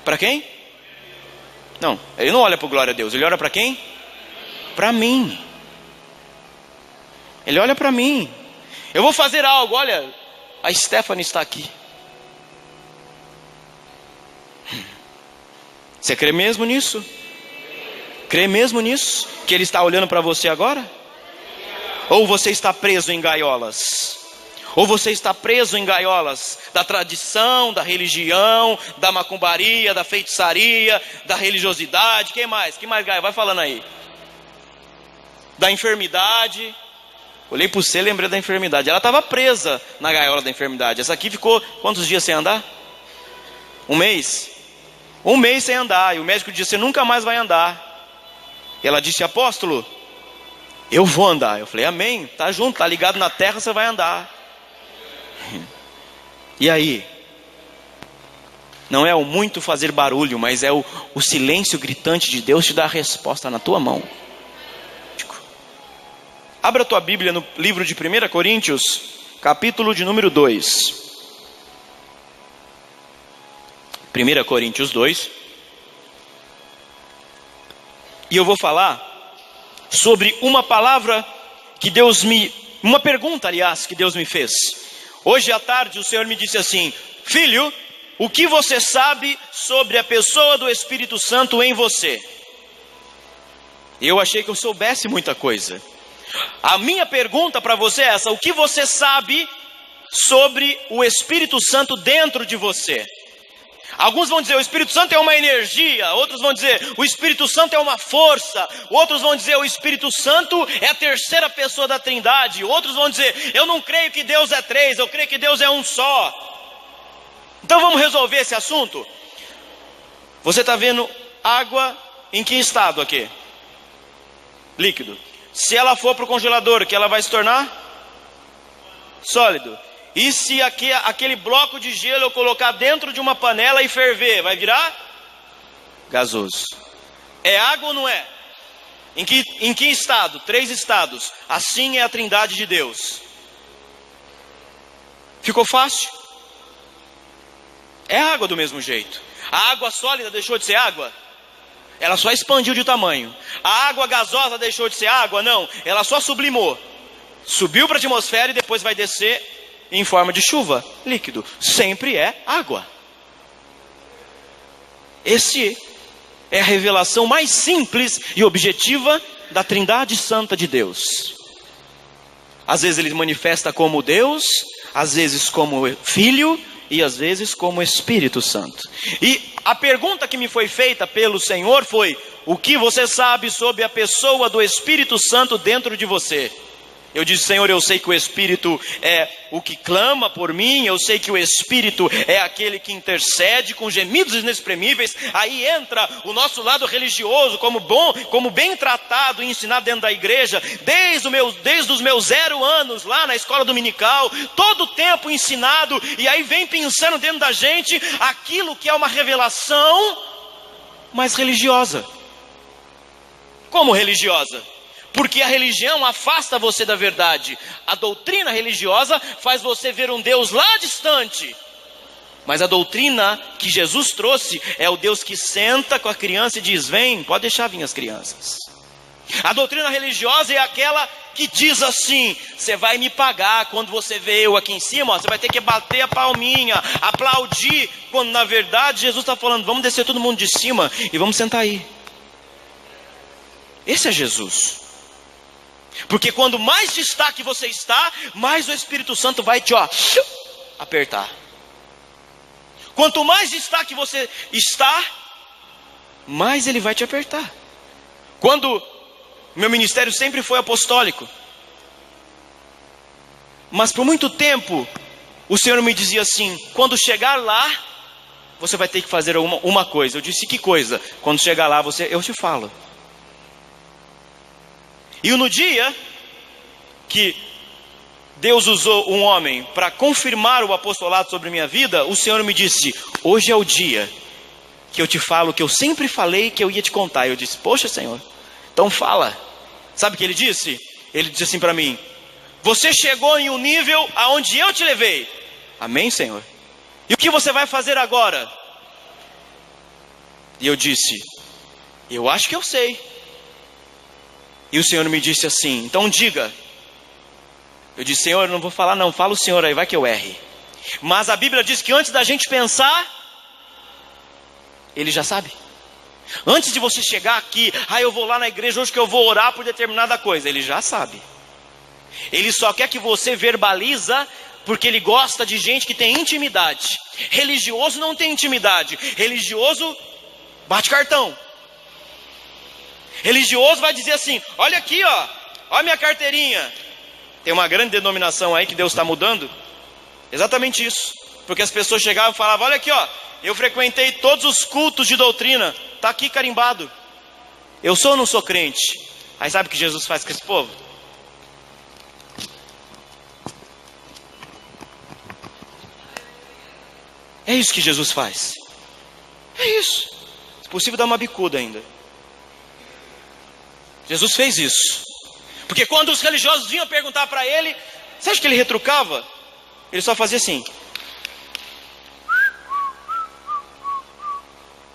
Para quem? Não, ele não olha para o glória a Deus. Ele olha para quem? Para mim. Ele olha para mim. Eu vou fazer algo, olha, a Stephanie está aqui. Você crê mesmo nisso? Crê mesmo nisso? Que Ele está olhando para você agora? Ou você está preso em gaiolas? Ou você está preso em gaiolas da tradição, da religião, da macumbaria, da feitiçaria, da religiosidade? Quem mais? Que mais gaiola? Vai falando aí. Da enfermidade. Olhei para você e lembrei da enfermidade. Ela estava presa na gaiola da enfermidade. Essa aqui ficou quantos dias sem andar? 1 mês? 1 mês sem andar. E o médico disse, você nunca mais vai andar. E ela disse, apóstolo, eu vou andar. Eu falei, amém, tá junto, tá ligado na terra, você vai andar. E aí? Não é o muito fazer barulho, mas é o silêncio gritante de Deus te dar a resposta na tua mão. Abra a tua Bíblia no livro de 1 Coríntios, capítulo de número 2. 1 Coríntios 2. E eu vou falar sobre uma palavra que uma pergunta, aliás, que Deus me fez. Hoje à tarde o Senhor me disse assim, filho, o que você sabe sobre a pessoa do Espírito Santo em você? Eu achei que eu soubesse muita coisa. A minha pergunta para você é essa, o que você sabe sobre o Espírito Santo dentro de você? Alguns vão dizer, o Espírito Santo é uma energia. Outros vão dizer, o Espírito Santo é uma força. Outros vão dizer, o Espírito Santo é a terceira pessoa da Trindade. Outros vão dizer, eu não creio que Deus é 3, eu creio que Deus é um só. Então vamos resolver esse assunto. Você está vendo água em que estado aqui? Líquido. Se ela for para o congelador, o que ela vai se tornar? Sólido. E se aquele bloco de gelo eu colocar dentro de uma panela e ferver, vai virar? Gasoso. É água ou não é? Em que estado? 3 estados. Assim é a Trindade de Deus. Ficou fácil? É água do mesmo jeito. A água sólida deixou de ser água? Ela só expandiu de tamanho. A água gasosa deixou de ser água? Não, ela só sublimou. Subiu para a atmosfera e depois vai descer em forma de chuva, líquido. Sempre é água. Esse é a revelação mais simples e objetiva da Trindade Santa de Deus. Às vezes ele manifesta como Deus, às vezes como Filho e às vezes como Espírito Santo. E a pergunta que me foi feita pelo Senhor foi, o que você sabe sobre a pessoa do Espírito Santo dentro de você? Eu disse, Senhor, eu sei que o Espírito é o que clama por mim, eu sei que o Espírito é aquele que intercede com gemidos inexprimíveis. Aí entra o nosso lado religioso, como bem tratado e ensinado dentro da igreja, desde os meus 0 anos, lá na escola dominical, todo o tempo ensinado, e aí vem pensando dentro da gente aquilo que é uma revelação mais religiosa. Como religiosa? Porque a religião afasta você da verdade. A doutrina religiosa faz você ver um Deus lá distante. Mas a doutrina que Jesus trouxe é o Deus que senta com a criança e diz, vem, pode deixar vir as crianças. A doutrina religiosa é aquela que diz assim, você vai me pagar quando você vê eu aqui em cima, ó, você vai ter que bater a palminha, aplaudir, quando na verdade Jesus está falando, vamos descer todo mundo de cima e vamos sentar aí. Esse é Jesus. Porque quando mais destaque você está, mais o Espírito Santo vai te apertar. Quanto mais destaque você está, mais ele vai te apertar. Quando meu ministério sempre foi apostólico, mas por muito tempo o Senhor me dizia assim, quando chegar lá, você vai ter que fazer uma coisa. Eu disse, que coisa? Quando chegar lá, eu te falo. E no dia que Deus usou um homem para confirmar o apostolado sobre minha vida, o Senhor me disse, hoje é o dia que eu te falo o que eu sempre falei que eu ia te contar. Eu disse, poxa Senhor, então fala. Sabe o que ele disse? Ele disse assim para mim, você chegou em um nível aonde eu te levei. Amém, Senhor? E o que você vai fazer agora? E eu disse: eu acho que eu sei. E o Senhor me disse assim: então diga. Eu disse: Senhor, eu não vou falar não, fala o Senhor aí, vai que eu erre. Mas a Bíblia diz que antes da gente pensar, Ele já sabe. Antes de você chegar aqui, eu vou lá na igreja hoje que eu vou orar por determinada coisa, Ele já sabe. Ele só quer que você verbaliza, porque Ele gosta de gente que tem intimidade. Religioso não tem intimidade. Religioso bate cartão. Religioso vai dizer assim: olha aqui, ó, olha minha carteirinha. Tem uma grande denominação aí que Deus está mudando. Exatamente isso. Porque as pessoas chegavam e falavam: olha aqui, ó, eu frequentei todos os cultos de doutrina, está aqui carimbado. Eu sou ou não sou crente? Aí sabe o que Jesus faz com esse povo? É isso que Jesus faz. É isso. Se possível, dá uma bicuda ainda. Jesus fez isso. Porque quando os religiosos vinham perguntar para Ele, você acha que Ele retrucava? Ele só fazia assim.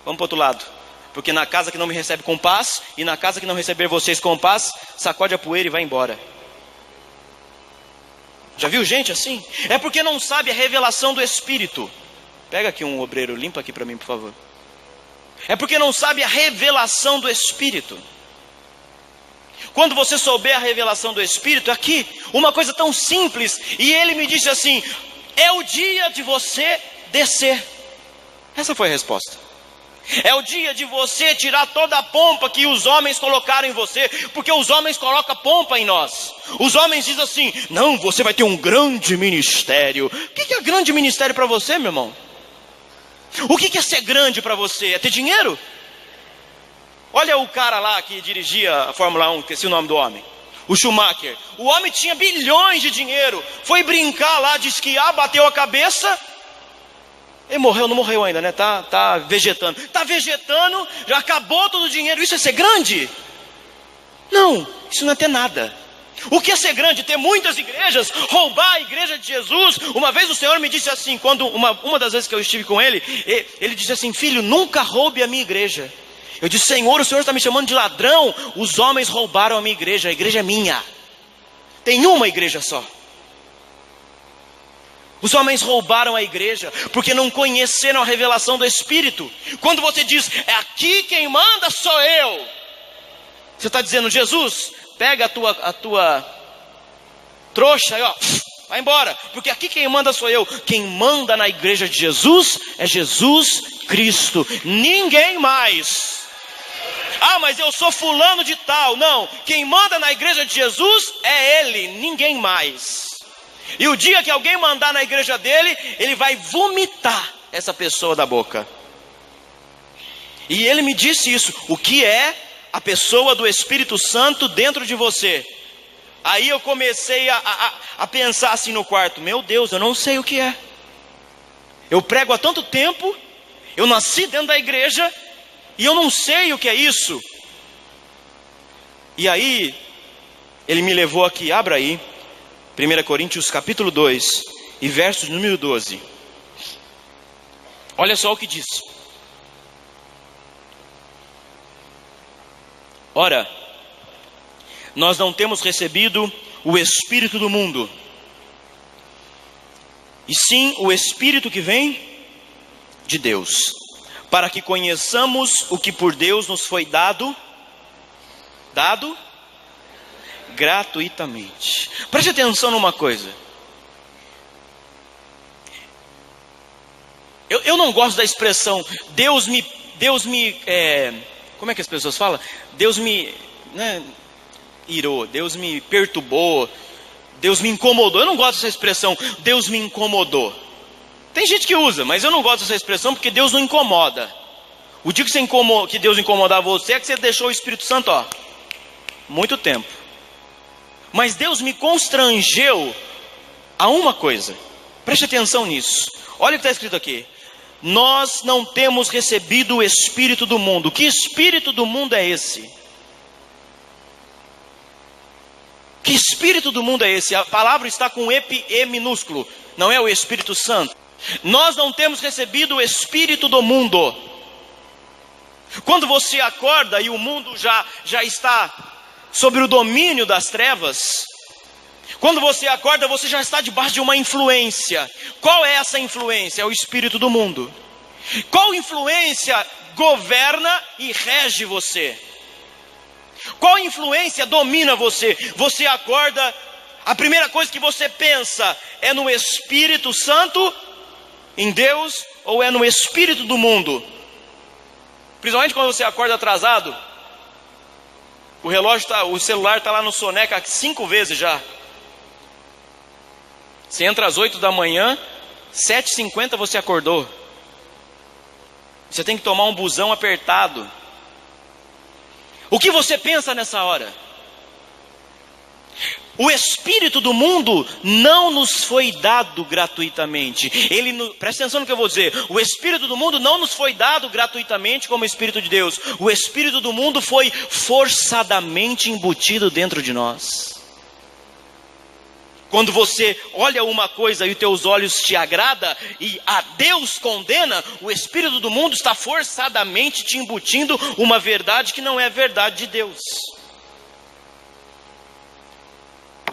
Vamos para o outro lado. Porque na casa que não me recebe com paz, e na casa que não receber vocês com paz, sacode a poeira e vai embora. Já viu gente assim? É porque não sabe a revelação do Espírito. Pega aqui um obreiro, limpa aqui para mim, por favor. É porque não sabe a revelação do Espírito. Quando você souber a revelação do Espírito, aqui, uma coisa tão simples, e Ele me disse assim: é o dia de você descer. Essa foi a resposta. É o dia de você tirar toda a pompa que os homens colocaram em você, porque os homens colocam pompa em nós. Os homens dizem assim: não, você vai ter um grande ministério. O que é grande ministério para você, meu irmão? O que é ser grande para você? É ter dinheiro? Olha o cara lá que dirigia a Fórmula 1, esqueci o nome do homem, o Schumacher. O homem tinha bilhões de dinheiro, foi brincar lá de esquiar, bateu a cabeça, ele morreu, não morreu ainda, né? Tá vegetando. Tá vegetando, já acabou todo o dinheiro. Isso é ser grande? Não, isso não é ter nada. O que é ser grande? Ter muitas igrejas, roubar a igreja de Jesus. Uma vez o Senhor me disse assim, quando uma das vezes que eu estive com Ele disse assim: filho, nunca roube a minha igreja. Eu disse: Senhor, o Senhor está me chamando de ladrão. Os homens roubaram a minha igreja, a igreja é minha. Tem uma igreja só. Os homens roubaram a igreja porque não conheceram a revelação do Espírito. Quando você diz: é aqui quem manda sou eu, você está dizendo: Jesus, pega a tua trouxa e ó, vai embora, porque aqui quem manda sou eu. Quem manda na igreja de Jesus é Jesus Cristo, ninguém mais. Ah, mas eu sou fulano de tal. Não, quem manda na igreja de Jesus é Ele, ninguém mais. E o dia que alguém mandar na igreja dele, ele vai vomitar essa pessoa da boca. E ele me disse isso: o que é a pessoa do Espírito Santo dentro de você? Aí eu comecei a pensar assim no quarto: meu Deus, eu não sei o que é. Eu prego há tanto tempo, eu nasci dentro da igreja, e eu não sei o que é isso. E aí, ele me levou aqui, abra aí, 1 Coríntios capítulo 2, e verso número 12. Olha só o que diz. Ora, nós não temos recebido o Espírito do mundo, e sim o Espírito que vem de Deus, para que conheçamos o que por Deus nos foi dado gratuitamente. Preste atenção numa coisa. Eu não gosto da expressão Deus me como é que as pessoas falam? Deus me irou, Deus me perturbou, Deus me incomodou. Eu não gosto dessa expressão, Deus me incomodou. Tem gente que usa, mas eu não gosto dessa expressão, porque Deus não incomoda. O dia que Deus incomodar você é que você deixou o Espírito Santo, ó, muito tempo. Mas Deus me constrangeu a uma coisa. Preste atenção nisso. Olha o que está escrito aqui: nós não temos recebido o Espírito do mundo. Que Espírito do mundo é esse? Que Espírito do mundo é esse? A palavra está com E minúsculo, não é o Espírito Santo. Nós não temos recebido o Espírito do mundo, Quando você acorda e o mundo já está sobre o domínio das trevas, quando você acorda, você já está debaixo de uma influência. Qual é essa influência? É o espírito do mundo. Qual influência governa e rege você? Qual influência domina você? Você acorda, a primeira coisa que você pensa é no Espírito Santo, em Deus, ou é no espírito do mundo? Principalmente quando você acorda atrasado, o celular está lá no soneca 5 vezes já. Você entra às 8 da manhã, 7h50 você acordou. Você tem que tomar um busão apertado. O que você pensa nessa hora? O espírito do mundo não nos foi dado gratuitamente. Presta atenção no que eu vou dizer. O espírito do mundo não nos foi dado gratuitamente como o espírito de Deus. O espírito do mundo foi forçadamente embutido dentro de nós. Quando você olha uma coisa e os teus olhos te agrada e a Deus condena, o espírito do mundo está forçadamente te embutindo uma verdade que não é verdade de Deus.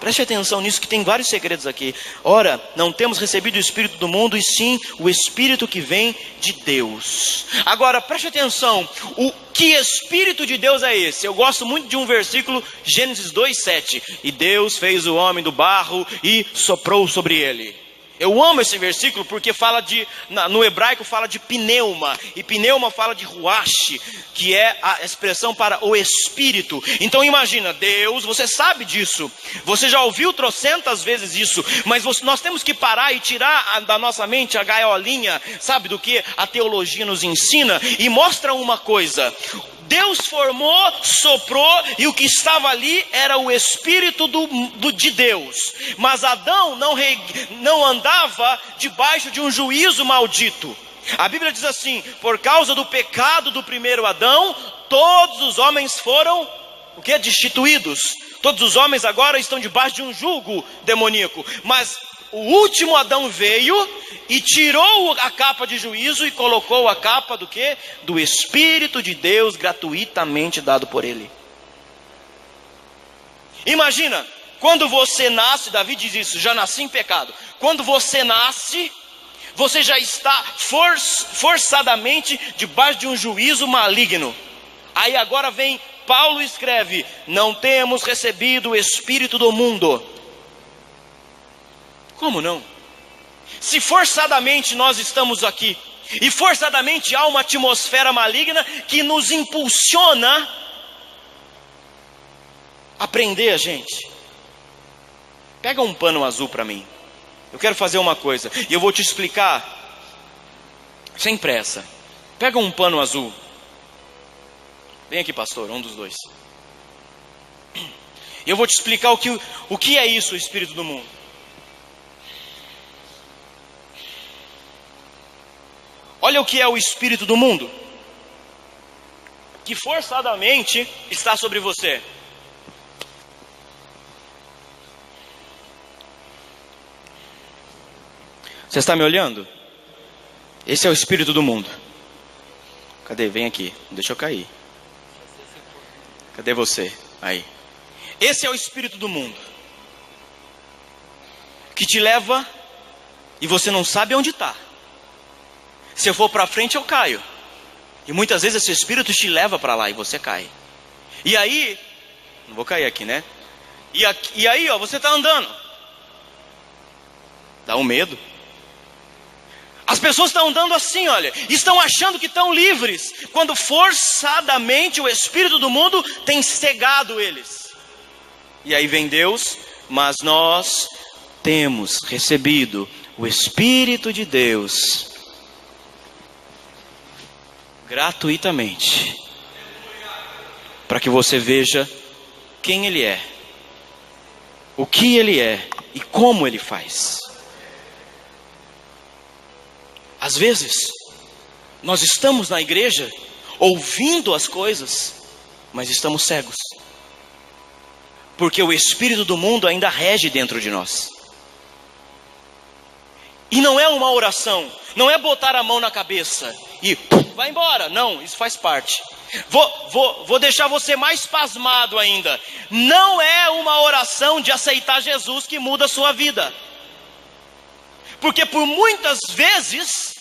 Preste atenção nisso, que tem vários segredos aqui. Ora, não temos recebido o espírito do mundo, e sim o espírito que vem de Deus. Agora, preste atenção, o que espírito de Deus é esse? Eu gosto muito de um versículo, Gênesis 2:7. E Deus fez o homem do barro e soprou sobre ele. Eu amo esse versículo porque no hebraico fala de pneuma, e pneuma fala de ruach, que é a expressão para o espírito. Então imagina, Deus, você sabe disso, você já ouviu trocentas vezes isso, mas nós temos que parar e tirar da nossa mente a gaiolinha, sabe do que a teologia nos ensina, e mostra uma coisa: Deus formou, soprou, e o que estava ali era o Espírito de Deus. Mas Adão não andava debaixo de um juízo maldito. A Bíblia diz assim: por causa do pecado do primeiro Adão, todos os homens foram destituídos. Todos os homens agora estão debaixo de um jugo demoníaco. Mas o último Adão veio e tirou a capa de juízo e colocou a capa do quê? Do Espírito de Deus gratuitamente dado por ele. Imagina, quando você nasce, Davi diz isso, já nasci em pecado. Quando você nasce, você já está forçadamente debaixo de um juízo maligno. Aí agora vem Paulo e escreve: não temos recebido o Espírito do mundo. Como não? Se forçadamente nós estamos aqui, e forçadamente há uma atmosfera maligna que nos impulsiona a prender a gente. Pega um pano azul para mim. Eu quero fazer uma coisa, e eu vou te explicar sem pressa. Pega um pano azul. Vem aqui, pastor, um dos dois. E eu vou te explicar o que é isso, o espírito do mundo. Olha o que é o espírito do mundo, que forçadamente está sobre você. Você está me olhando? Esse é o espírito do mundo. Cadê? Vem aqui, não deixa eu cair. Cadê você? Aí. Esse é o espírito do mundo, que te leva e você não sabe onde está. Se eu for para frente eu caio. E muitas vezes esse espírito te leva para lá e você cai. E aí, não vou cair aqui, né? E aí, você está andando. Dá um medo. As pessoas estão andando assim, olha, estão achando que estão livres, quando forçadamente o espírito do mundo tem cegado eles. E aí vem Deus: mas nós temos recebido o Espírito de Deus gratuitamente, para que você veja quem Ele é, o que Ele é e como Ele faz. Às vezes, nós estamos na igreja, ouvindo as coisas, mas estamos cegos, porque o espírito do mundo ainda rege dentro de nós. E não é uma oração, não é botar a mão na cabeça, e vai embora. Não, isso faz parte. Vou deixar você mais pasmado ainda. Não é uma oração de aceitar Jesus que muda a sua vida. Porque por muitas vezes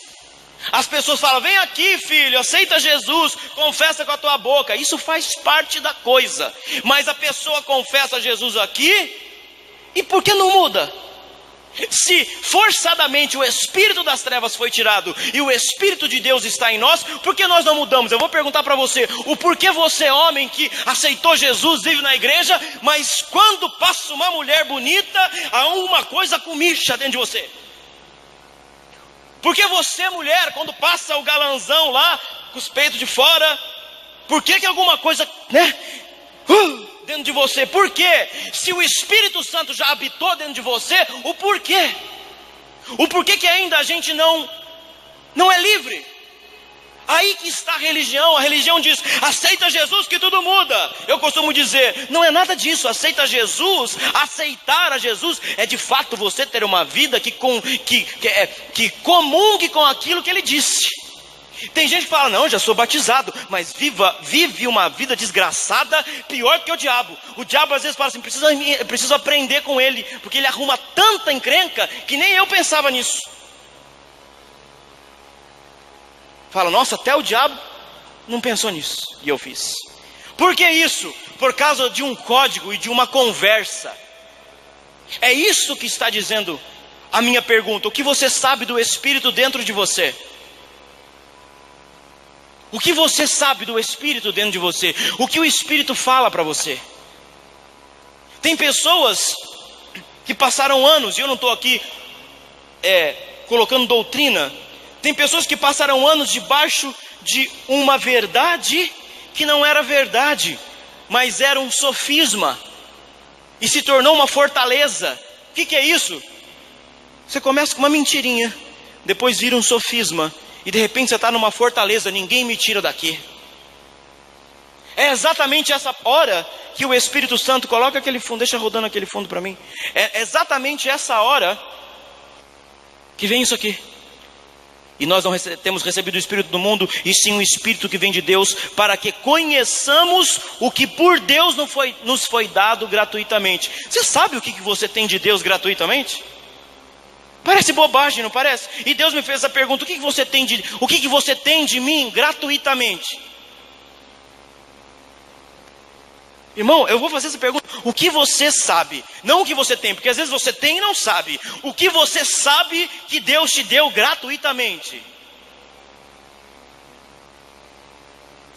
as pessoas falam: vem aqui, filho, aceita Jesus, confessa com a tua boca. Isso faz parte da coisa. Mas a pessoa confessa Jesus aqui, e por que não muda? Se forçadamente o espírito das trevas foi tirado e o Espírito de Deus está em nós, por que nós não mudamos? Eu vou perguntar para você: o porquê você, homem que aceitou Jesus, vive na igreja, mas quando passa uma mulher bonita, há uma coisa comicha dentro de você? Porque você, mulher, quando passa o galanzão lá, com os peitos de fora, por que alguma coisa, dentro de você? Por quê? Se o Espírito Santo já habitou dentro de você, o porquê? O porquê que ainda a gente não é livre? Aí que está a religião diz: aceita Jesus que tudo muda. Eu costumo dizer, não é nada disso. Aceitar a Jesus é de fato você ter uma vida que comungue com aquilo que ele disse. Tem gente que fala: não, já sou batizado, mas vive uma vida desgraçada, pior que o diabo. O diabo às vezes fala assim: preciso aprender com ele, porque ele arruma tanta encrenca que nem eu pensava nisso. Fala: nossa, até o diabo não pensou nisso, e eu fiz. Por que isso? Por causa de um código e de uma conversa. É isso que está dizendo a minha pergunta: o que você sabe do Espírito dentro de você? O que você sabe do Espírito dentro de você? O que o Espírito fala para você? Tem pessoas que passaram anos, e eu não estou aqui colocando doutrina. Tem pessoas que passaram anos debaixo de uma verdade que não era verdade, mas era um sofisma, e se tornou uma fortaleza. O que é isso? Você começa com uma mentirinha, depois vira um sofisma, e de repente você está numa fortaleza: ninguém me tira daqui. É exatamente essa hora que o Espírito Santo coloca aquele fundo, deixa rodando aquele fundo para mim. É exatamente essa hora que vem isso aqui. E nós não temos recebido o Espírito do mundo, e sim o Espírito que vem de Deus, para que conheçamos o que por Deus nos foi dado gratuitamente. Você sabe o que você tem de Deus gratuitamente? Parece bobagem, não parece? E Deus me fez essa pergunta: o que você tem de mim gratuitamente? Irmão, eu vou fazer essa pergunta: o que você sabe? Não o que você tem, porque às vezes você tem e não sabe. O que você sabe que Deus te deu gratuitamente?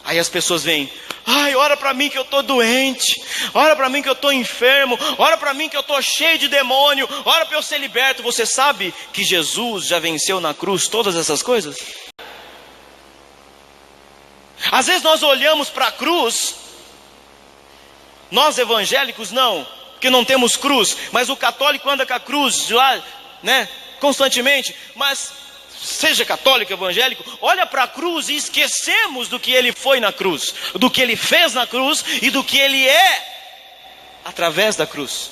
Aí as pessoas vêm: ai, ora para mim que eu estou doente, ora para mim que eu estou enfermo, ora para mim que eu estou cheio de demônio, ora para eu ser liberto. Você sabe que Jesus já venceu na cruz todas essas coisas? Às vezes nós olhamos para a cruz. Nós evangélicos não, porque não temos cruz, mas o católico anda com a cruz de lá, constantemente. Mas seja católico, evangélico, olha para a cruz e esquecemos do que ele foi na cruz, do que ele fez na cruz e do que ele é através da cruz.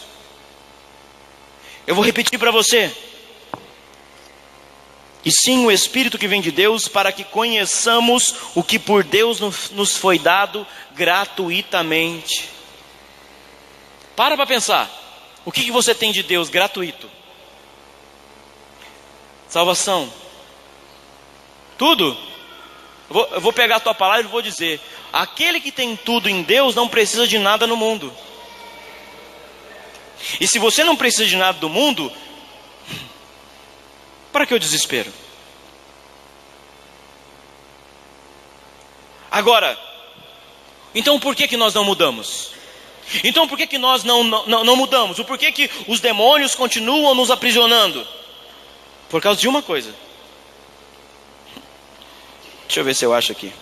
Eu vou repetir para você: e sim o Espírito que vem de Deus, para que conheçamos o que por Deus nos foi dado gratuitamente. Para pensar: o que você tem de Deus gratuito? Salvação. Tudo. Eu vou pegar a tua palavra e vou dizer: aquele que tem tudo em Deus não precisa de nada no mundo. E se você não precisa de nada do mundo, para que o desespero? Agora, então por que nós não mudamos? Então por que nós não mudamos? O porquê que os demônios continuam nos aprisionando? Por causa de uma coisa. Deixa eu ver se eu acho aqui.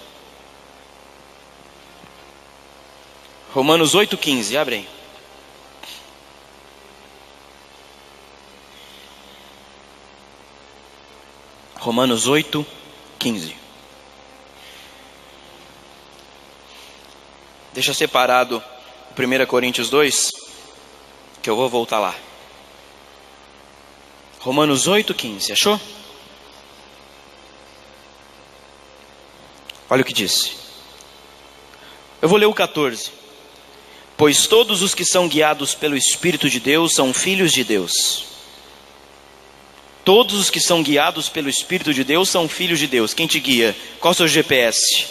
Romanos 8,15, abre aí. Romanos 8,15. Deixa separado 1 Coríntios 2, que eu vou voltar lá. Romanos 8,15, achou? Olha o que disse. Eu vou ler o 14. Pois todos os que são guiados pelo Espírito de Deus são filhos de Deus. Todos os que são guiados pelo Espírito de Deus são filhos de Deus. Quem te guia? Qual é o seu GPS?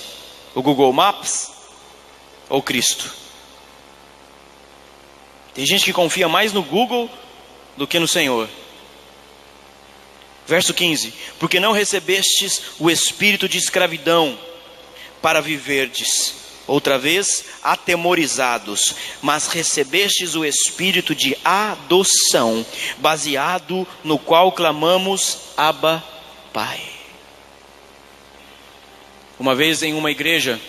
O Google Maps ou Cristo? Tem gente que confia mais no Google do que no Senhor. Verso 15. Porque não recebestes o espírito de escravidão para viverdes, outra vez, atemorizados, mas recebestes o espírito de adoção, baseado no qual clamamos, Abba, Pai. Uma vez em uma igreja,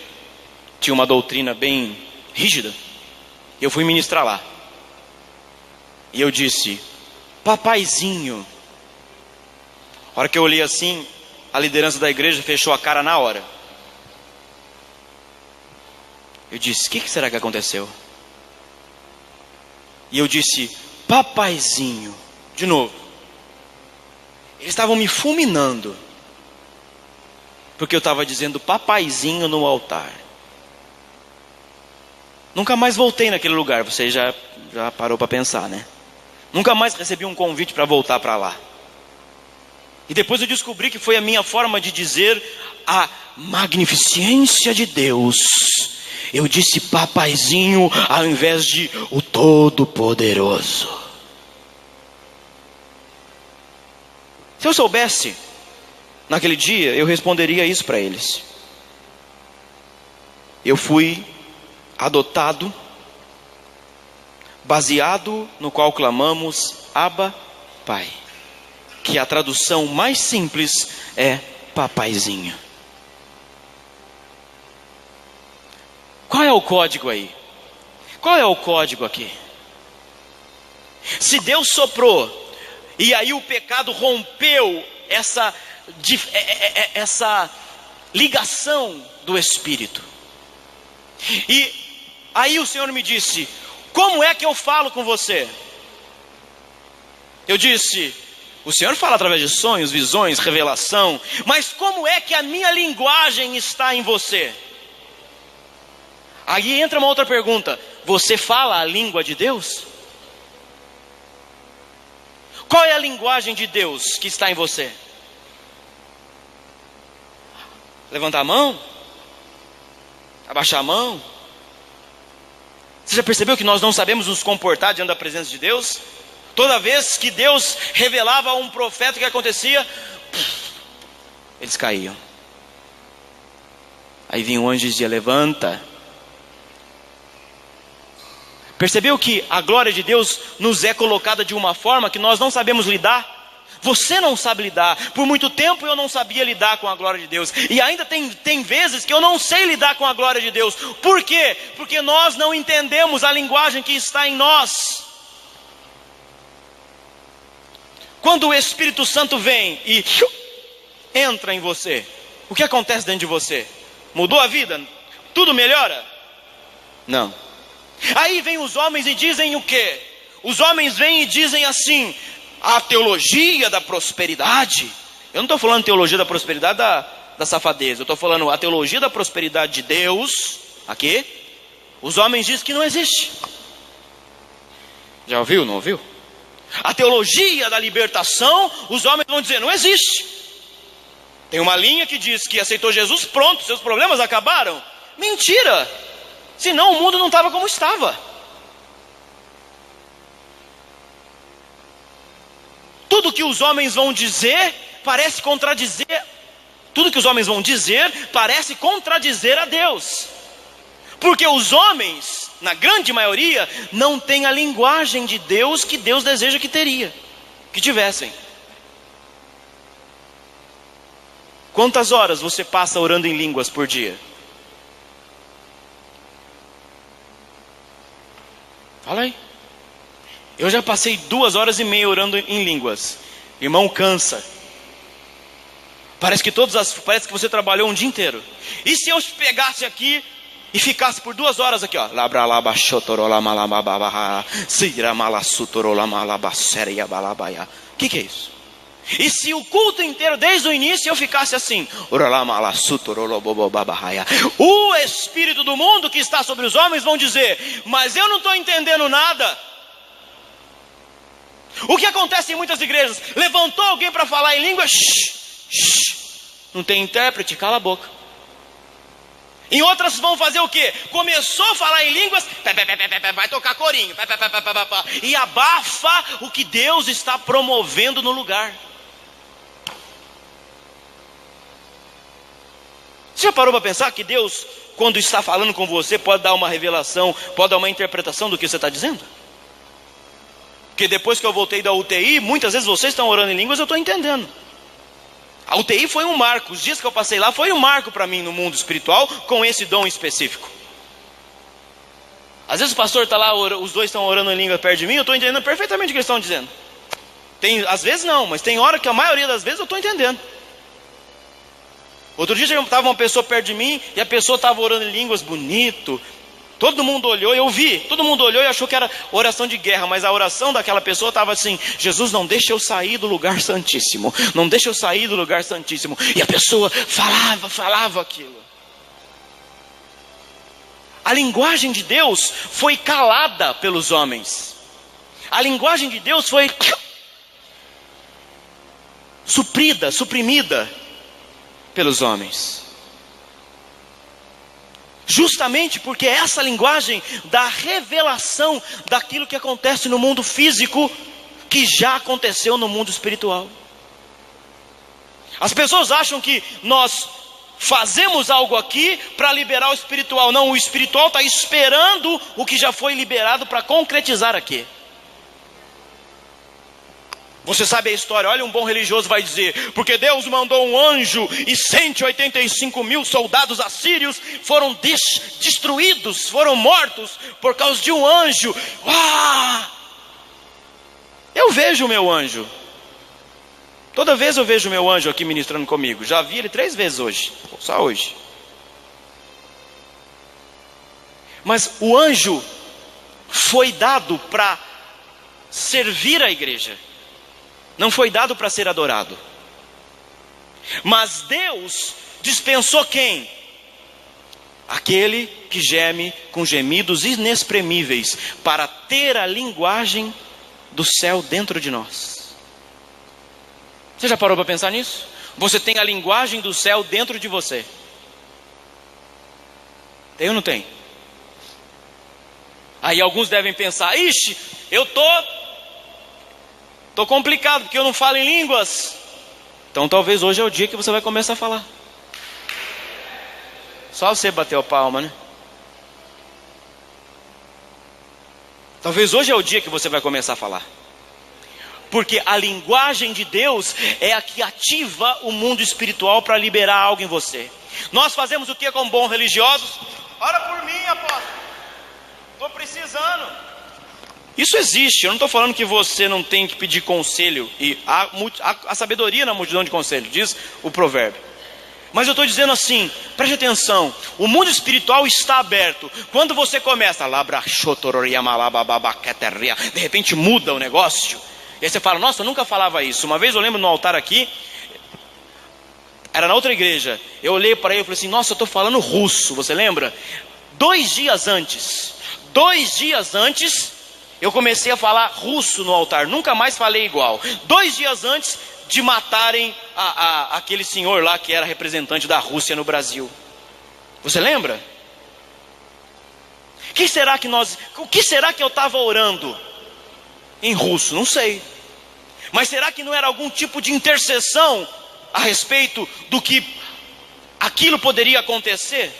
tinha uma doutrina bem rígida, eu fui ministrar lá, e eu disse, papaizinho. A hora que eu olhei assim, a liderança da igreja fechou a cara na hora. Eu disse, o que será que aconteceu? E eu disse, papaizinho, de novo. Eles estavam me fulminando, porque eu estava dizendo papaizinho no altar. Nunca mais voltei naquele lugar, você já parou para pensar, né? Nunca mais recebi um convite para voltar para lá. E depois eu descobri que foi a minha forma de dizer a magnificência de Deus. Eu disse papaizinho ao invés de o Todo-Poderoso. Se eu soubesse, naquele dia, eu responderia isso para eles. Eu fui adotado, baseado no qual clamamos Abba, Pai. Que a tradução mais simples é papaizinho. Qual é o código aí? Qual é o código aqui? Se Deus soprou, e aí o pecado rompeu essa ligação do Espírito. E aí o Senhor me disse, como é que eu falo com você? Eu disse, o Senhor fala através de sonhos, visões, revelação, mas como é que a minha linguagem está em você? Aí entra uma outra pergunta, você fala a língua de Deus? Qual é a linguagem de Deus que está em você? Levantar a mão? Abaixar a mão? Você já percebeu que nós não sabemos nos comportar diante da presença de Deus? Toda vez que Deus revelava a um profeta o que acontecia, eles caíam. Aí vinha o anjo e dizia, levanta. Percebeu que a glória de Deus nos é colocada de uma forma que nós não sabemos lidar? Você não sabe lidar. Por muito tempo eu não sabia lidar com a glória de Deus. E ainda tem vezes que eu não sei lidar com a glória de Deus. Por quê? Porque nós não entendemos a linguagem que está em nós. Quando o Espírito Santo vem e entra em você, o que acontece dentro de você? Mudou a vida? Tudo melhora? Não. Aí vem os homens e dizem o quê? Os homens vêm e dizem assim, a teologia da prosperidade. Eu não estou falando teologia da prosperidade da safadeza. Eu estou falando a teologia da prosperidade de Deus. Aqui. Os homens dizem que não existe. Já ouviu? Não ouviu? A teologia da libertação, os homens vão dizer, não existe. Tem uma linha que diz que aceitou Jesus, pronto, seus problemas acabaram. Mentira! Senão o mundo não estava como estava. Tudo que os homens vão dizer parece contradizer. Tudo que os homens vão dizer parece contradizer a Deus. Porque os homens, na grande maioria, não têm a linguagem de Deus que Deus deseja que tivessem. Quantas horas você passa orando em línguas por dia? Fala aí. Eu já passei 2h30 orando em línguas. Irmão, cansa. Parece que você trabalhou um dia inteiro. E se eu pegasse aqui e ficasse por 2 horas aqui, ó. O que é isso? E se o culto inteiro, desde o início, eu ficasse assim, o espírito do mundo que está sobre os homens vão dizer, mas eu não estou entendendo nada. O que acontece em muitas igrejas? Levantou alguém para falar em língua, não tem intérprete, cala a boca. Em outras vão fazer o quê? Começou a falar em línguas, vai tocar corinho, e abafa o que Deus está promovendo no lugar. Você já parou para pensar que Deus, quando está falando com você, pode dar uma revelação, pode dar uma interpretação do que você está dizendo? Porque depois que eu voltei da UTI, muitas vezes vocês estão orando em línguas, eu estou entendendo. A UTI foi um marco, os dias que eu passei lá foi um marco para mim no mundo espiritual, com esse dom específico. Às vezes o pastor está lá, os dois estão orando em língua perto de mim, eu estou entendendo perfeitamente o que eles estão dizendo. Às vezes não, mas tem hora que a maioria das vezes eu estou entendendo. Outro dia estava uma pessoa perto de mim, e a pessoa estava orando em línguas bonito. Todo mundo olhou, eu vi, todo mundo olhou e achou que era oração de guerra, mas a oração daquela pessoa estava assim, Jesus, não deixa eu sair do lugar santíssimo, não deixa eu sair do lugar santíssimo. E a pessoa falava aquilo. A linguagem de Deus foi calada pelos homens. A linguagem de Deus foi suprimida pelos homens. Justamente porque essa linguagem da revelação daquilo que acontece no mundo físico, que já aconteceu no mundo espiritual. As pessoas acham que nós fazemos algo aqui para liberar o espiritual. Não, o espiritual está esperando o que já foi liberado para concretizar aqui. Você sabe a história, olha, um bom religioso vai dizer, porque Deus mandou um anjo e 185 mil soldados assírios foram destruídos, foram mortos por causa de um anjo. Eu vejo o meu anjo, toda vez eu vejo o meu anjo aqui ministrando comigo, já vi ele 3 vezes hoje, só hoje. Mas o anjo foi dado para servir a igreja. Não foi dado para ser adorado. Mas Deus dispensou quem? Aquele que geme com gemidos inexprimíveis, para ter a linguagem do céu dentro de nós. Você já parou para pensar nisso? Você tem a linguagem do céu dentro de você. Tem ou não tem? Aí alguns devem pensar, ixi, eu estou complicado, porque eu não falo em línguas. Então talvez hoje é o dia que você vai começar a falar. Só você bateu a palma, né? Talvez hoje é o dia que você vai começar a falar. Porque a linguagem de Deus é a que ativa o mundo espiritual para liberar algo em você. Nós fazemos o que como bons religiosos? Ora por mim, apóstolo. Estou precisando. Isso existe, eu não estou falando que você não tem que pedir conselho, e há sabedoria na multidão de conselhos, diz o provérbio. Mas eu estou dizendo assim, preste atenção, o mundo espiritual está aberto. Quando você começa, de repente muda o negócio, e aí você fala, nossa, eu nunca falava isso. Uma vez eu lembro no altar aqui, era na outra igreja, eu olhei para ele e falei assim, nossa, eu estou falando russo, você lembra? 2 dias antes, eu comecei a falar russo no altar, nunca mais falei igual. 2 dias antes de matarem aquele senhor lá que era representante da Rússia no Brasil. Você lembra? O que será que eu estava orando em russo? Não sei. Mas será que não era algum tipo de intercessão a respeito do que aquilo poderia acontecer?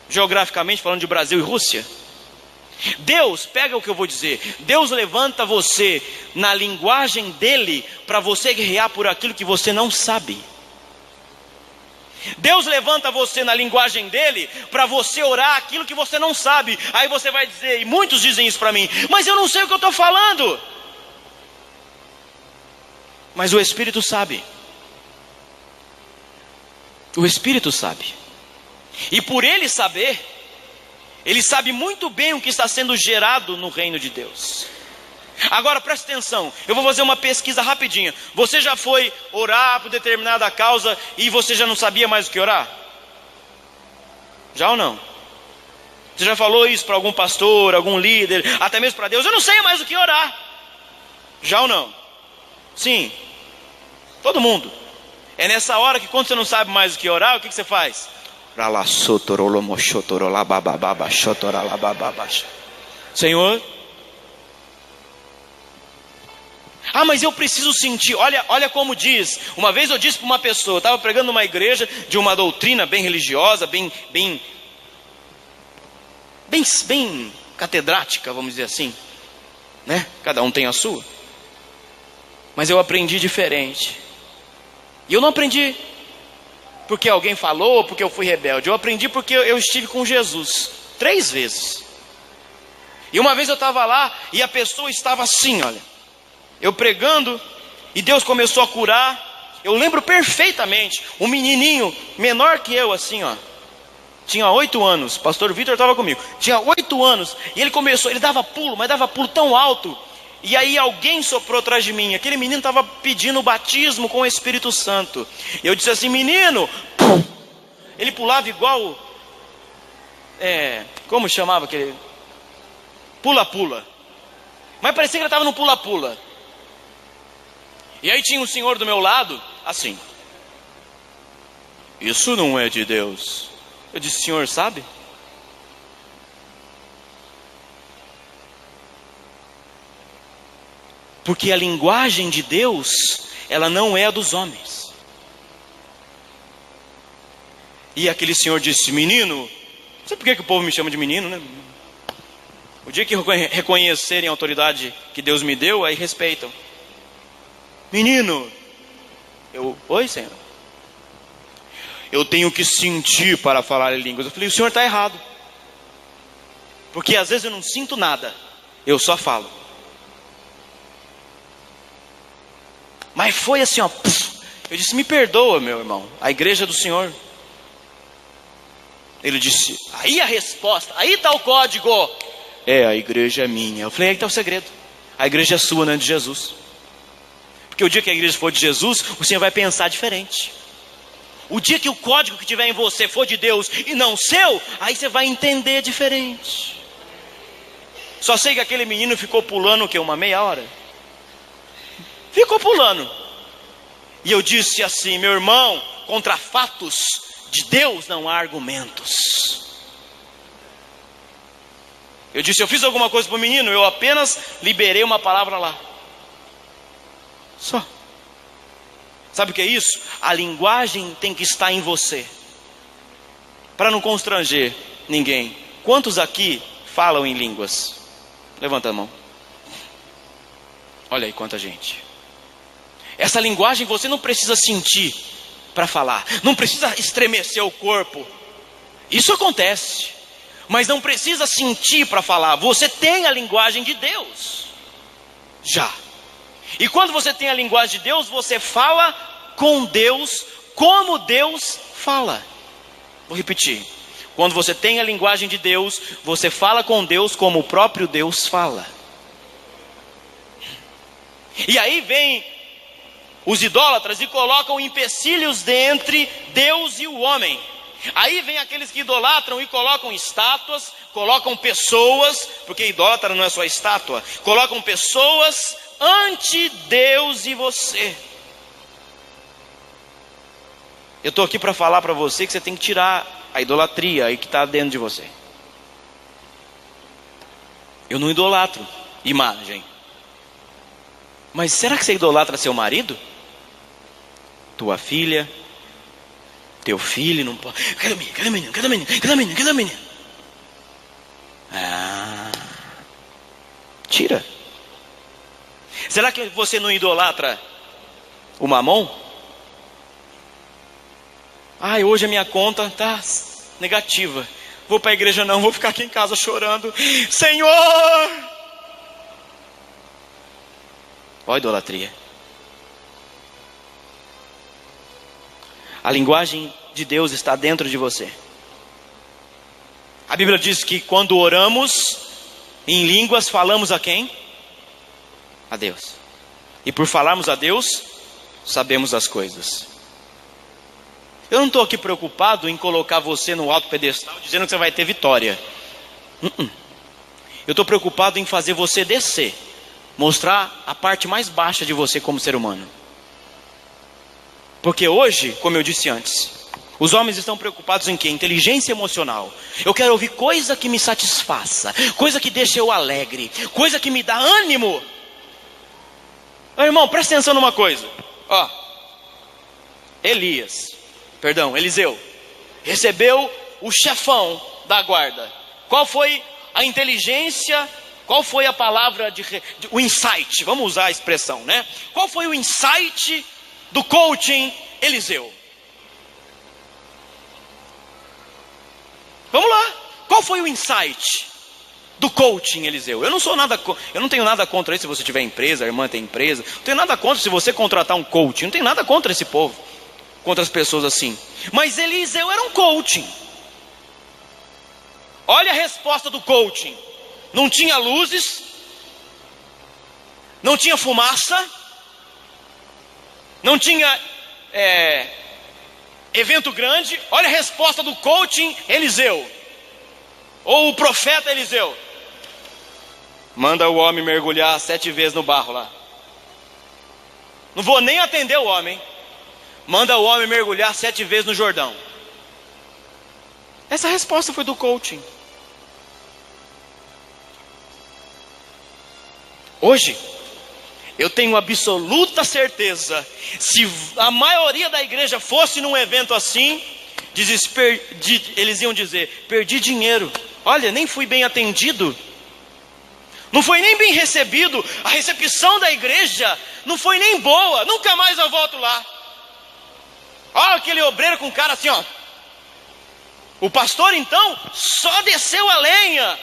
Geograficamente falando de Brasil e Rússia. Deus, pega o que eu vou dizer, Deus levanta você na linguagem dele para você guerrear por aquilo que você não sabe. Deus levanta você na linguagem dele para você orar aquilo que você não sabe. Aí você vai dizer, e muitos dizem isso para mim, mas eu não sei o que eu estou falando. Mas o Espírito sabe. O Espírito sabe. E por ele saber, ele sabe muito bem o que está sendo gerado no reino de Deus. Agora preste atenção, eu vou fazer uma pesquisa rapidinha. Você já foi orar por determinada causa e você já não sabia mais o que orar? Já ou não? Você já falou isso para algum pastor, algum líder, até mesmo para Deus? Eu não sei mais o que orar. Já ou não? Sim. Todo mundo. É nessa hora que quando você não sabe mais o que orar, o que você faz? Senhor. Ah, mas eu preciso sentir. Olha como diz. Uma vez eu disse para uma pessoa, eu estava pregando numa igreja de uma doutrina bem religiosa, bem catedrática, vamos dizer assim, né? Cada um tem a sua. Mas eu aprendi diferente. E eu não aprendi porque alguém falou, porque eu fui rebelde. Eu aprendi porque eu estive com Jesus 3 vezes. E uma vez eu estava lá e a pessoa estava assim, olha. Eu pregando e Deus começou a curar. Eu lembro perfeitamente, um menininho menor que eu assim, ó. Tinha 8 anos, pastor Vitor estava comigo. Tinha 8 anos e ele dava pulo, mas dava pulo tão alto. E aí alguém soprou atrás de mim. Aquele menino estava pedindo o batismo com o Espírito Santo. Eu disse assim, menino. Pum. Ele pulava igual, como chamava aquele? Pula-pula. Mas parecia que ele estava no pula-pula. E aí tinha um senhor do meu lado, assim. Isso não é de Deus. Eu disse, senhor, sabe? Porque a linguagem de Deus, ela não é a dos homens. E aquele senhor disse, menino, não sei por que o povo me chama de menino, né? O dia que reconhecerem a autoridade que Deus me deu, aí respeitam. Menino, oi senhor. Eu tenho que sentir para falar em línguas. Eu falei, o senhor está errado. Porque às vezes eu não sinto nada, eu só falo. Mas foi assim, ó. Eu disse, me perdoa, meu irmão, a igreja do Senhor. Ele disse, aí a resposta, aí está o código. A igreja é minha. Eu falei, aí está o segredo. A igreja é sua, não é de Jesus. Porque o dia que a igreja for de Jesus, o Senhor vai pensar diferente. O dia que o código que tiver em você for de Deus e não seu, aí você vai entender diferente. Só sei que aquele menino ficou pulando o quê? Uma meia hora? Ficou pulando. E eu disse assim, meu irmão, contra fatos de Deus não há argumentos. Eu disse, eu fiz alguma coisa para o menino? Eu apenas liberei uma palavra lá. Só. Sabe o que é isso? A linguagem tem que estar em você. Para não constranger ninguém. Quantos aqui falam em línguas? Levanta a mão. Olha aí quanta gente. Essa linguagem você não precisa sentir para falar. Não precisa estremecer o corpo. Isso acontece. Mas não precisa sentir para falar. Você tem a linguagem de Deus. Já. E quando você tem a linguagem de Deus, você fala com Deus como Deus fala. Vou repetir. Quando você tem a linguagem de Deus, você fala com Deus como o próprio Deus fala. E aí vem os idólatras e colocam empecilhos entre Deus e o homem. Aí vem aqueles que idolatram e colocam estátuas, colocam pessoas, porque idólatra não é só estátua, colocam pessoas ante Deus e você. Eu estou aqui para falar para você que você tem que tirar a idolatria aí que está dentro de você. Eu não idolatro imagem. Mas será que você idolatra seu marido? Tua filha? Teu filho? Não pode. Cadê o menino? Cadê o menino? Cadê o menino? Cadê o menino? Cadê o menino? Tira. Será que você não idolatra o mamon? Hoje a minha conta está negativa. Vou para a igreja não, vou ficar aqui em casa chorando. Senhor! Ó a idolatria. A linguagem de Deus está dentro de você. A Bíblia diz que quando oramos em línguas, falamos a quem? a Deus. E por falarmos a Deus, sabemos as coisas. Eu não estou aqui preocupado em colocar você no alto pedestal, dizendo que você vai ter vitória. Eu estou preocupado em fazer você descer, mostrar a parte mais baixa de você como ser humano. Porque hoje, como eu disse antes, os homens estão preocupados em quê? Inteligência emocional. Eu quero ouvir coisa que me satisfaça, coisa que deixe eu alegre, coisa que me dá ânimo. Irmão, presta atenção numa coisa. Eliseu, recebeu o chefão da guarda. Qual foi a inteligência? Qual foi a palavra, o insight? Vamos usar a expressão, né? Qual foi o insight do coaching Eliseu? Vamos lá. Qual foi o insight do coaching Eliseu? Eu não tenho nada contra isso se você tiver empresa, a irmã tem empresa. Não tenho nada contra se você contratar um coaching. Não tenho nada contra esse povo, contra as pessoas assim. Mas Eliseu era um coaching. Olha a resposta do coaching. Não tinha luzes, não tinha fumaça, não tinha evento grande. Olha a resposta do coaching Eliseu, ou o profeta Eliseu. Manda o homem mergulhar 7 vezes no barro lá. Não vou nem atender o homem. Manda o homem mergulhar 7 vezes no Jordão. Essa resposta foi do coaching. Hoje, eu tenho absoluta certeza, se a maioria da igreja fosse num evento assim, eles iam dizer: perdi dinheiro, olha, nem fui bem atendido, não foi nem bem recebido, a recepção da igreja não foi nem boa, nunca mais eu volto lá. Olha aquele obreiro com cara assim, ó. O pastor então só desceu a lenha.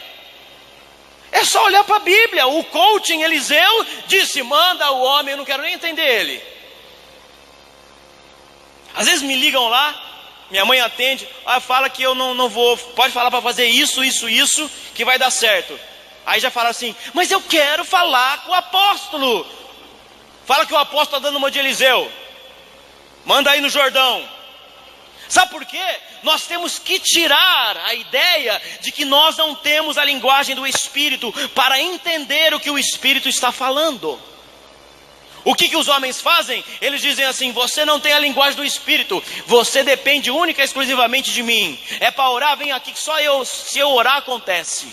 É só olhar para a Bíblia. O coaching Eliseu disse: manda o homem, eu não quero nem entender ele. Às vezes me ligam lá, minha mãe atende, fala que eu não vou, pode falar para fazer isso, que vai dar certo. Aí já fala assim: mas eu quero falar com o apóstolo. Fala que o apóstolo está dando uma de Eliseu. Manda aí no Jordão. Sabe por quê? Nós temos que tirar a ideia de que nós não temos a linguagem do Espírito para entender o que o Espírito está falando. O que os homens fazem? Eles dizem assim: você não tem a linguagem do Espírito, você depende única e exclusivamente de mim. É para orar, vem aqui que só se eu orar acontece.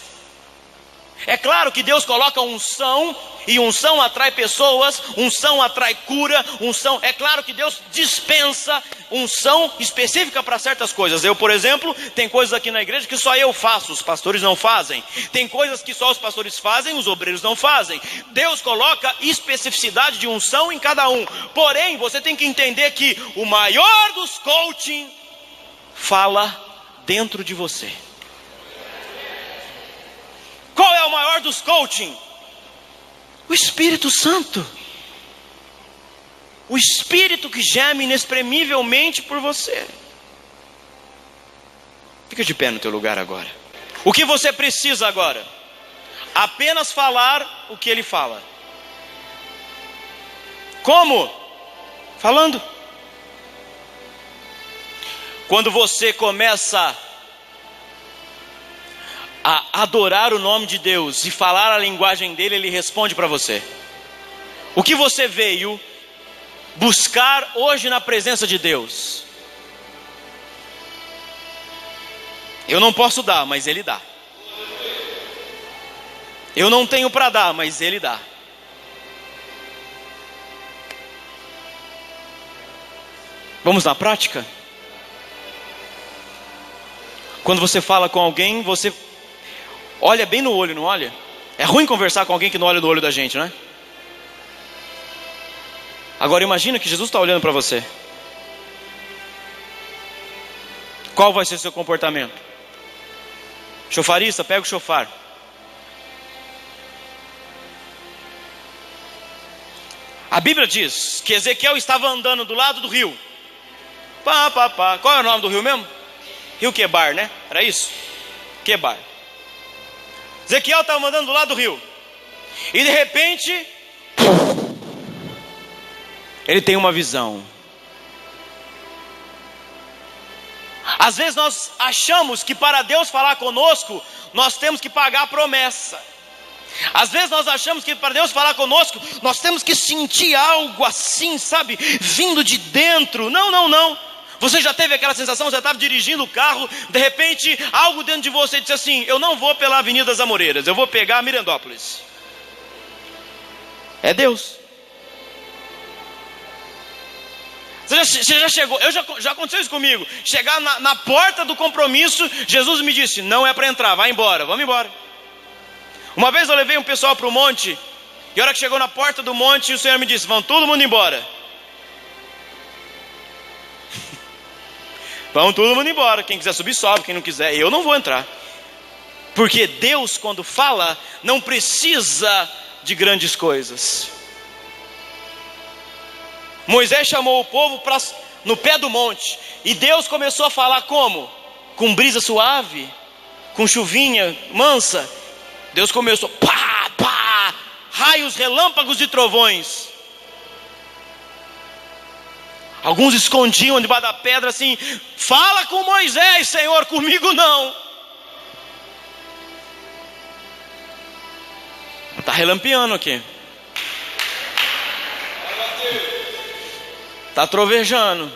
É claro que Deus coloca unção, e unção atrai pessoas, unção atrai cura, unção. É claro que Deus dispensa unção específica para certas coisas. Eu, por exemplo, tem coisas aqui na igreja que só eu faço, os pastores não fazem. Tem coisas que só os pastores fazem, os obreiros não fazem. Deus coloca especificidade de unção em cada um. Porém, você tem que entender que o maior dos coaching fala dentro de você. Qual é o maior dos coaching? O Espírito Santo. O Espírito que geme inexprimivelmente por você. Fica de pé no teu lugar agora. O que você precisa agora? Apenas falar o que ele fala. Como? Falando. Quando você começa a adorar o nome de Deus e falar a linguagem dele, ele responde para você. O que você veio buscar hoje na presença de Deus? Eu não posso dar, mas ele dá. Eu não tenho para dar, mas ele dá. Vamos na prática? Quando você fala com alguém, você olha bem no olho, não olha? É ruim conversar com alguém que não olha no olho da gente, não é? Agora imagina que Jesus está olhando para você. Qual vai ser o seu comportamento? Chofarista, pega o chofar. A Bíblia diz que Ezequiel estava andando do lado do rio. Qual é o nome do rio mesmo? Rio Quebar, né? Era isso? Quebar. Ezequiel estava andando do lado do rio. E de repente, Ele tem uma visão. Às vezes nós achamos que para Deus falar conosco, nós temos que pagar a promessa. Às vezes nós achamos que para Deus falar conosco, nós temos que sentir algo assim, sabe, vindo de dentro. Não. Você já teve aquela sensação, você estava dirigindo o carro, de repente algo dentro de você disse assim: eu não vou pela Avenida das Amoreiras, eu vou pegar a Mirandópolis. É Deus. Você já chegou, já aconteceu isso comigo. Chegar na porta do compromisso, Jesus me disse: não é para entrar, vai embora, vamos embora. Uma vez eu levei um pessoal para o monte, e a hora que chegou na porta do monte, o Senhor me disse: vão todo mundo embora. Vão todo mundo embora, quem quiser subir sobe, quem não quiser, eu não vou entrar. Porque Deus, quando fala, não precisa de grandes coisas. Moisés chamou o povo no pé do monte, e Deus começou a falar como? Com brisa suave, com chuvinha mansa. Deus começou, pá, pá, raios, relâmpagos e trovões. Alguns escondiam debaixo da pedra assim: fala com Moisés, Senhor, comigo não. Está relampeando aqui. Está trovejando.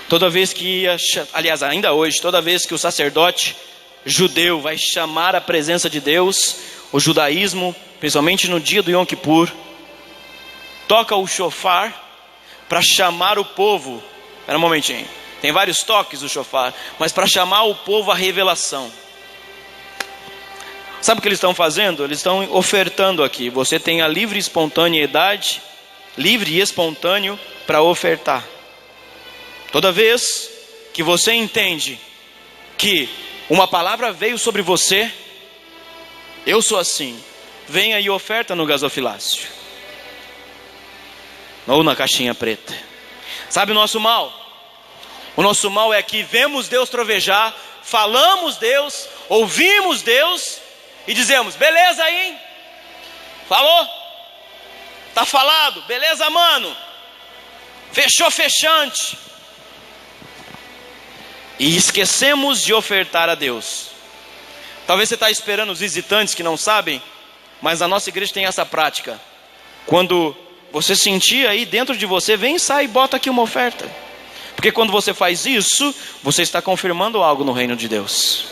Toda vez que aliás, ainda hoje, toda vez que o sacerdote judeu vai chamar a presença de Deus, o judaísmo, principalmente no dia do Yom Kippur, toca o shofar para chamar o povo. Espera um momentinho. Tem vários toques do shofar, mas para chamar o povo à revelação. Sabe o que eles estão fazendo? Eles estão ofertando aqui. Você tem a livre espontaneidade, livre e espontâneo para ofertar. Toda vez que você entende que uma palavra veio sobre você, eu sou assim, venha e oferta no gasofilácio, ou na caixinha preta. Sabe o nosso mal? O nosso mal é que vemos Deus trovejar, falamos Deus, ouvimos Deus e dizemos: beleza aí, hein? Falou? Tá falado? Beleza, mano? Fechou fechante. E esquecemos de ofertar a Deus. Talvez você está esperando os visitantes que não sabem, mas a nossa igreja tem essa prática. Quando você sentir aí dentro de você, vem, sai e bota aqui uma oferta. Porque quando você faz isso, você está confirmando algo no reino de Deus.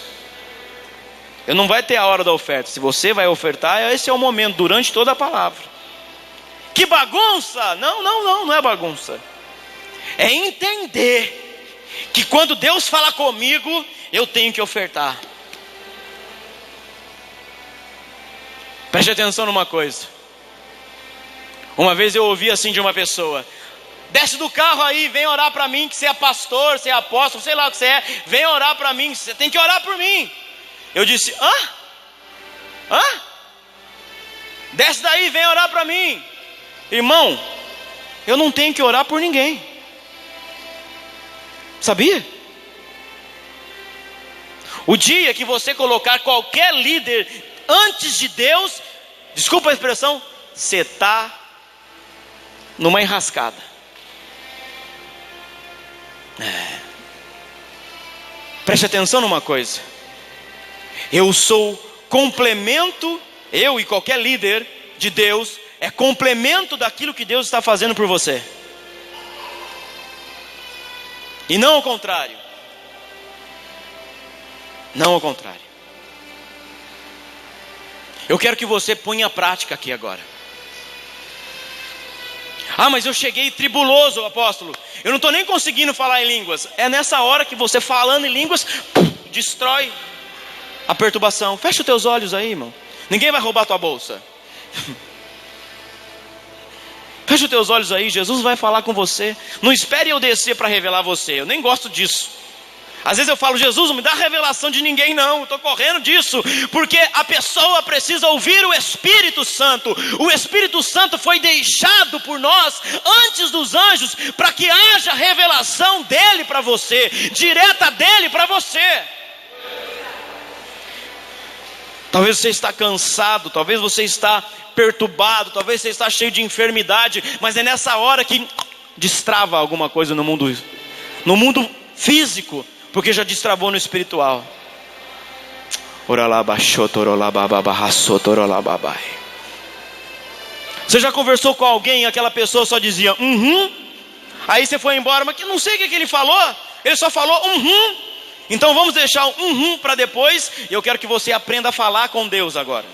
Eu não vai ter a hora da oferta. Se você vai ofertar, esse é o momento, durante toda a palavra. Que bagunça! Não é bagunça. É entender que quando Deus fala comigo, eu tenho que ofertar. Preste atenção numa coisa. Uma vez eu ouvi assim de uma pessoa: desce do carro aí, vem orar para mim, que você é pastor, você é apóstolo, sei lá o que você é, vem orar para mim, você tem que orar por mim. Eu disse: hã? Desce daí, vem orar para mim. Irmão, eu não tenho que orar por ninguém. Sabia? O dia que você colocar qualquer líder antes de Deus, desculpa a expressão, você está numa enrascada. Preste atenção numa coisa. Eu sou complemento, eu e qualquer líder de Deus é complemento daquilo que Deus está fazendo por você. E não ao contrário. Não ao contrário. Eu quero que você ponha a prática aqui agora. Mas eu cheguei tribuloso, apóstolo. Eu não estou nem conseguindo falar em línguas. É nessa hora que você falando em línguas, destrói a perturbação. Fecha os teus olhos aí, irmão. Ninguém vai roubar tua bolsa. Fecha os teus olhos aí, Jesus vai falar com você. Não espere eu descer para revelar você. Eu nem gosto disso. Às vezes eu falo: Jesus, não me dá revelação de ninguém não, estou correndo disso. Porque a pessoa precisa ouvir o Espírito Santo. O Espírito Santo foi deixado por nós antes dos anjos, para que haja revelação dele para você, direta dele para você. Talvez você está cansado, talvez você está perturbado, talvez você está cheio de enfermidade, mas é nessa hora que destrava alguma coisa no mundo físico, porque já destravou no espiritual. Você já conversou com alguém e aquela pessoa só dizia aí você foi embora, mas que não sei o que ele falou, ele só falou Então vamos deixar o para depois. E eu quero que você aprenda a falar com Deus agora.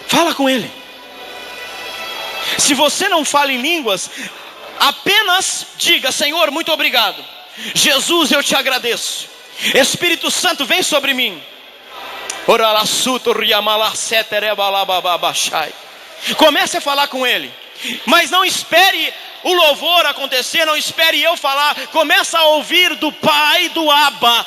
Fala com Ele. Se você não fala em línguas, apenas diga: Senhor, muito obrigado. Jesus, eu te agradeço. Espírito Santo, vem sobre mim. Comece a falar com Ele. Mas não espere o louvor acontecer, não espere eu falar. Começa a ouvir do Pai, do Abba.